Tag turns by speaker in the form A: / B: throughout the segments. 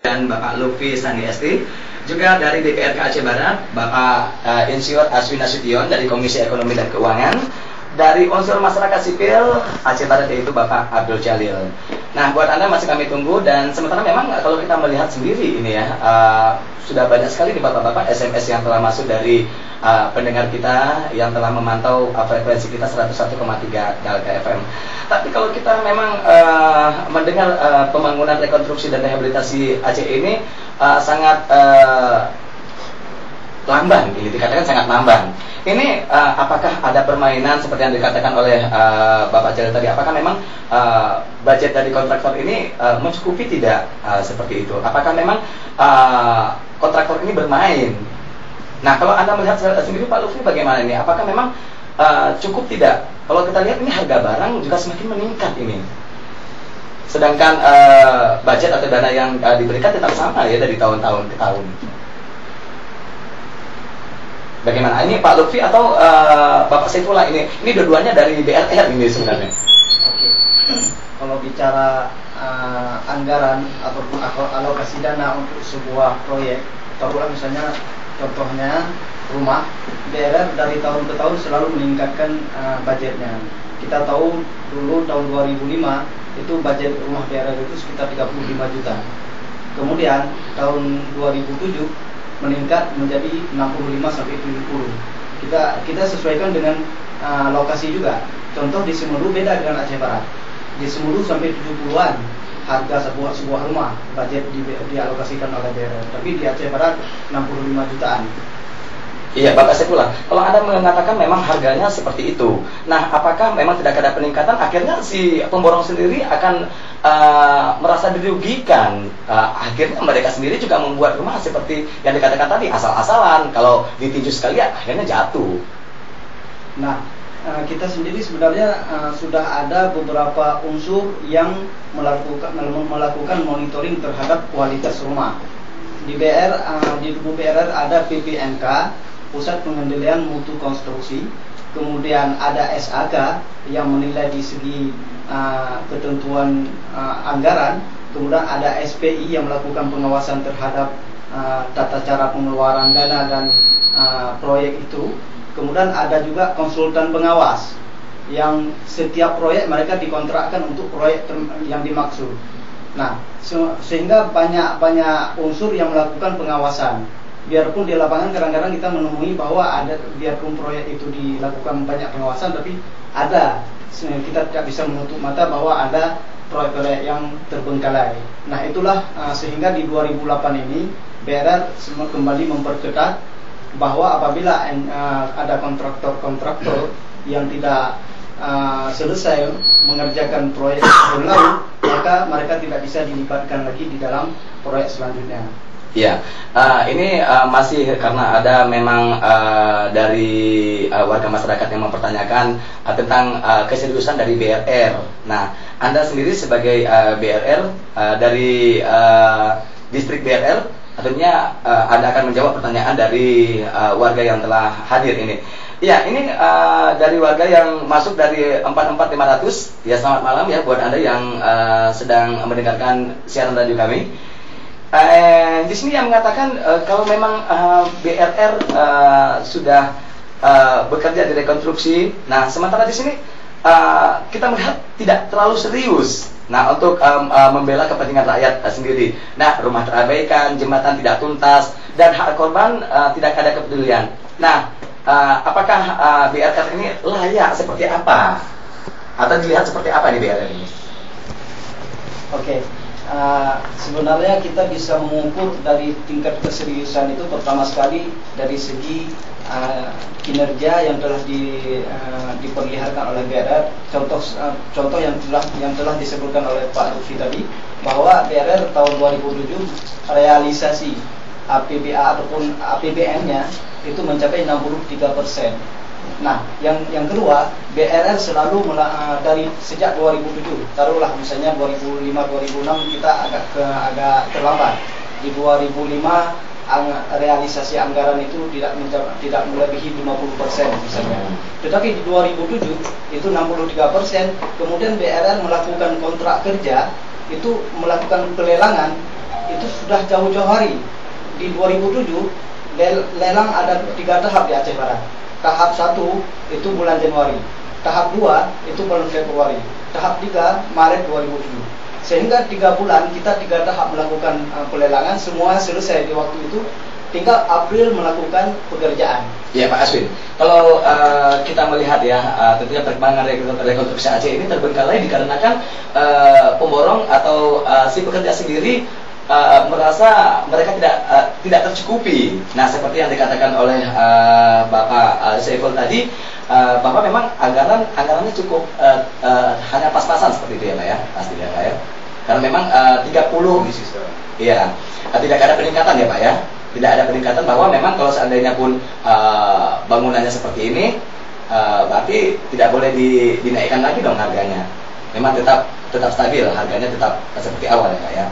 A: dan Bapak Lutfi Sandi Esti, juga dari DPRK Aceh Barat Bapak Insinyur Aswi Nasution dari Komisi Ekonomi dan Keuangan, dari unsur masyarakat sipil Aceh Barat yaitu Bapak Abdul Jalil. Nah, buat Anda masih kami tunggu, dan sementara memang kalau kita melihat sendiri ini ya, sudah banyak sekali nih bapak-bapak SMS yang telah masuk dari pendengar kita yang telah memantau frekuensi kita 101,3 Delta FM. Tapi kalau kita memang mendengar pembangunan rekonstruksi dan rehabilitasi Aceh ini sangat lamban, ini dikatakan sangat lamban. Ini apakah ada permainan seperti yang dikatakan oleh Bapak Jalil tadi? Apakah memang budget dari kontraktor ini mencukupi tidak seperti itu? Apakah memang kontraktor ini bermain? Nah, kalau Anda melihat sendiri Pak Lutfi bagaimana ini? Apakah memang cukup tidak? Kalau kita lihat ini harga barang juga semakin meningkat ini. Sedangkan budget atau dana yang diberikan tetap sama ya dari tahun-tahun ke tahun. Bagaimana? Ini Pak Lutfi atau Bapak Saifullah ini? Ini dua-duanya dari BRR ini sebenarnya.
B: Oke. Kalau bicara anggaran ataupun alokasi dana untuk sebuah proyek, taruhlah misalnya contohnya rumah, BRR dari tahun ke tahun selalu meningkatkan budgetnya. Kita tahu dulu tahun 2005 itu budget rumah BRR itu sekitar 35 juta. Kemudian tahun 2007 meningkat menjadi 65 sampai 70. Kita sesuaikan dengan lokasi juga. Contoh di Semeru beda dengan Aceh Barat. Di Semeru sampai 70-an harga sebuah rumah budget dialokasikan oleh BRR. Tapi di Aceh Barat 65 jutaan.
A: Iya, Bapak Saifullah, kalau Anda mengatakan memang harganya seperti itu, nah apakah memang tidak ada peningkatan, akhirnya si pemborong sendiri akan merasa dirugikan, akhirnya mereka sendiri juga membuat rumah seperti yang dikatakan tadi, asal-asalan, kalau ditinju sekali ya akhirnya jatuh.
B: Nah, kita sendiri sebenarnya sudah ada beberapa unsur yang melakukan monitoring terhadap kualitas rumah. Di tubuh BRR ada PPNK, Pusat Pengendalian Mutu Konstruksi, kemudian ada SAK yang menilai di segi ketentuan anggaran, kemudian ada SPI yang melakukan pengawasan terhadap tata cara pengeluaran dana dan proyek itu, kemudian ada juga konsultan pengawas yang setiap proyek mereka dikontrakkan untuk proyek yang dimaksud. Nah, sehingga banyak unsur yang melakukan pengawasan. Biarpun di lapangan kadang-kadang kita menemui bahwa ada, biarpun proyek itu dilakukan banyak pengawasan, tapi ada, kita tidak bisa menutup mata bahwa ada proyek-proyek yang terbengkalai. Nah, itulah sehingga di 2008 ini BRR kembali memperketat bahwa apabila ada kontraktor yang tidak selesai mengerjakan proyek sebelum lalu, maka mereka tidak bisa dilibatkan lagi di dalam proyek selanjutnya.
A: Ya, ini masih karena ada memang dari warga masyarakat yang mempertanyakan tentang keseriusan dari BRR. Nah, Anda sendiri sebagai BRR dari distrik BRR, tentunya Anda akan menjawab pertanyaan dari warga yang telah hadir ini. Ya, ini dari warga yang masuk dari 44500. Ya, selamat malam ya buat Anda yang sedang mendengarkan siaran radio kami. Di sini yang mengatakan kalau memang BRR sudah bekerja di rekonstruksi, nah sementara di sini kita melihat tidak terlalu serius. Nah, untuk membela kepentingan rakyat sendiri. Nah, rumah terabaikan, jembatan tidak tuntas, dan hak korban tidak ada kepedulian. Nah, apakah BRR ini layak seperti apa? Atau dilihat seperti apa nih BRR ini?
B: Oke. Sebenarnya kita bisa mengukur dari tingkat keseriusan itu pertama sekali dari segi kinerja yang telah diperlihatkan oleh BRR. Contoh yang telah disebutkan oleh Pak Lutfi tadi, bahwa BRR tahun 2007 realisasi APBA ataupun APBN-nya itu mencapai 63%. Nah, yang kedua, BRR selalu dari sejak 2007, taruhlah misalnya 2005-2006 kita agak terlambat. Di 2005 realisasi anggaran itu tidak melebihi 50% misalnya. Tetapi di 2007 itu 63%. Kemudian BRR melakukan kontrak kerja, itu melakukan pelelangan, itu sudah jauh-jauh hari. Di 2007 lelang ada 3 tahap di Aceh Barat. Tahap 1 itu bulan Januari, tahap 2 itu bulan Februari, tahap 3 Maret 2007. Sehingga 3 bulan kita 3 tahap melakukan pelelangan, semua selesai di waktu itu. Tinggal April melakukan pekerjaan.
A: Ya Pak Aswin, kalau kita melihat ya tentunya perkembangan rekonstruksi Aceh ini terbengkalai dikarenakan pemborong atau si pekerja sendiri merasa mereka tidak tercukupi. Nah, seperti yang dikatakan oleh Bapak Saiful tadi, bahwa memang anggarannya cukup hanya pas-pasan seperti itu ya Pak ya, pasti ya Pak ya. Karena memang 30, iya, tidak ada peningkatan ya Pak ya. Tidak ada peningkatan, bahwa memang kalau seandainya pun bangunannya seperti ini, berarti tidak boleh dinaikkan lagi dong harganya. Memang tetap stabil, harganya tetap seperti awal ya Pak ya.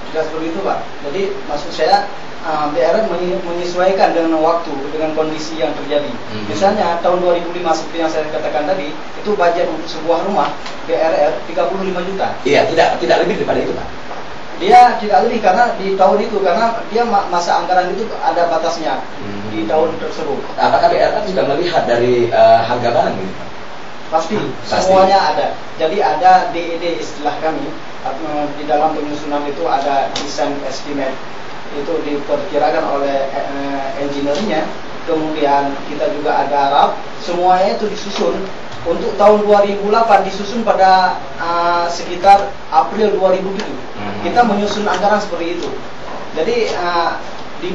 B: Sudah seperti itu Pak. Jadi maksud saya BRR menyesuaikan dengan waktu, dengan kondisi yang terjadi. Misalnya tahun 2005 seperti yang saya katakan tadi, itu budget untuk sebuah rumah BRR 35 juta.
A: Iya, tidak lebih daripada itu Pak.
B: Dia tidak lebih karena di tahun itu, karena dia masa anggaran itu ada batasnya di tahun tersebut.
A: Apakah BRR juga melihat dari harga barang ini?
B: Pasti, semuanya ada. Jadi ada DED istilah kami, di dalam penyusunan itu ada design estimate, itu diperkirakan oleh engineer-nya. Kemudian kita juga ada RAP, semuanya itu disusun. Untuk tahun 2008 disusun pada sekitar April 2007. Kita menyusun anggaran seperti itu. Jadi di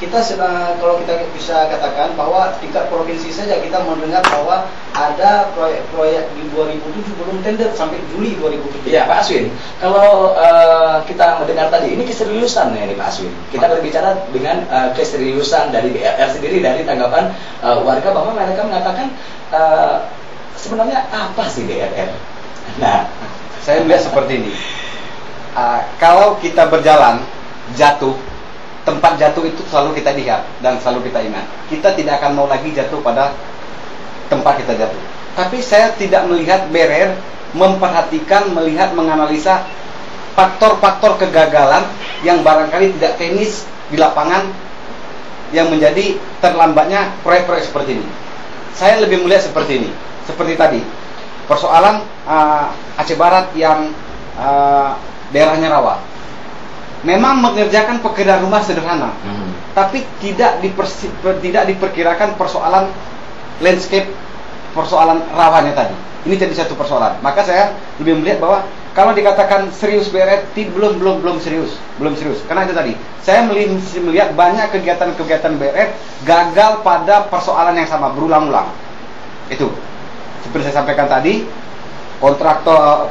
B: kita kalau kita bisa katakan bahwa tingkat provinsi saja kita mendengar bahwa ada proyek-proyek di 2007 belum tender sampai Juli 2007.
A: Iya Pak Aswin, kalau kita mendengar tadi ini keseriusan ya Pak Aswin. Kita berbicara dengan keseriusan dari BRR sendiri, dari tanggapan warga bahwa mereka mengatakan sebenarnya apa sih BRR?
C: Nah, saya melihat seperti ini. Kalau kita berjalan jatuh, tempat jatuh itu selalu kita lihat dan selalu kita ingat. Kita tidak akan mau lagi jatuh pada tempat kita jatuh. Tapi saya tidak melihat BRR memperhatikan, melihat, menganalisa faktor-faktor kegagalan yang barangkali tidak teknis di lapangan yang menjadi terlambatnya proyek-proyek seperti ini. Saya lebih melihat seperti ini. Seperti tadi, persoalan Aceh Barat yang daerahnya rawa. Memang mengerjakan pekerjaan rumah sederhana, tapi tidak diperkirakan persoalan landscape, persoalan rawanya tadi. Ini jadi satu persoalan. Maka saya lebih melihat bahwa kalau dikatakan serius BRR, belum serius. Karena itu tadi, saya melihat banyak kegiatan-kegiatan BRR gagal pada persoalan yang sama, berulang-ulang. Itu seperti saya sampaikan tadi, kontraktor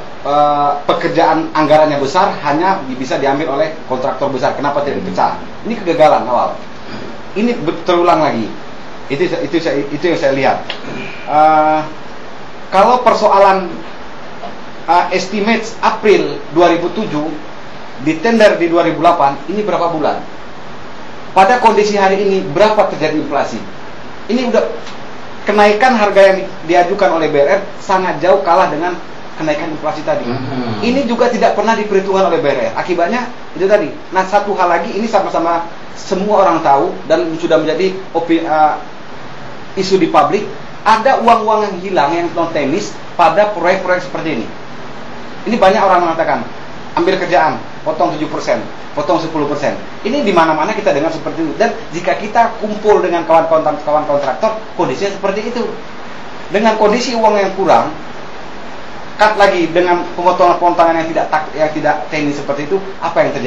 C: pekerjaan anggarannya besar hanya bisa diambil oleh kontraktor besar. Kenapa tidak dipecah? Ini kegagalan awal. Ini terulang lagi. Itu yang saya lihat. Kalau persoalan estimate April 2007 di tender di 2008, ini berapa bulan? Pada kondisi hari ini berapa terjadi inflasi? Ini udah kenaikan harga yang diajukan oleh BRR sangat jauh kalah dengan kenaikan inflasi tadi. Ini juga tidak pernah diperhitungkan oleh BRR. Akibatnya itu tadi. Nah, satu hal lagi, ini sama-sama semua orang tahu dan sudah menjadi isu di publik. Ada uang-uang yang hilang, yang non teknis pada proyek-proyek seperti ini. Ini banyak orang mengatakan, ambil kerjaan, potong 7%, potong 10%. Ini di mana-mana kita dengar seperti itu. Dan jika kita kumpul dengan kawan kontraktor, kondisinya seperti itu. Dengan kondisi uang yang kurang, cut lagi dengan pemotongan-pemotongan yang tidak teknis seperti itu, apa yang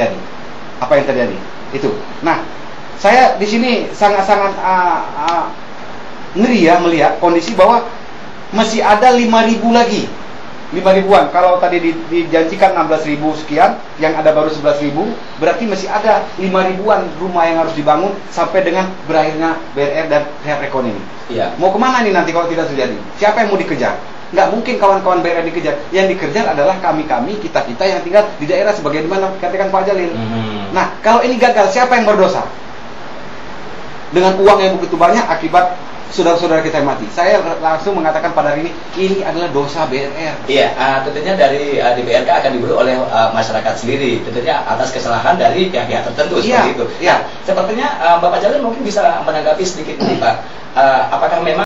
C: terjadi? Itu. Nah, saya di sini sangat-sangat ngeri ya melihat kondisi bahwa masih ada 5.000 lagi. 5.000-an. Kalau tadi dijanjikan 16.000 sekian, yang ada baru 11.000, berarti masih ada 5.000-an rumah yang harus dibangun sampai dengan berakhirnya BRR dan pihak Rekon ini.
A: Iya.
C: Mau kemana nih nanti kalau tidak terjadi? Siapa yang mau dikejar? Nggak mungkin kawan-kawan BRR dikejar. Yang dikejar adalah kami-kami, kita-kita yang tinggal di daerah sebagaimana katakan Pak Jalil. Nah, kalau ini gagal, siapa yang berdosa? Dengan uang yang begitu banyak, akibat saudara-saudara kita yang mati. Saya langsung mengatakan pada hari ini adalah dosa BRR.
A: Iya, tentunya dari di BRK akan diburu oleh masyarakat sendiri, tentunya atas kesalahan dari pihak-pihak tertentu seperti itu.
C: Iya.
A: Sepertinya Bapak Jalil mungkin bisa menanggapi sedikit ini Pak. Apakah memang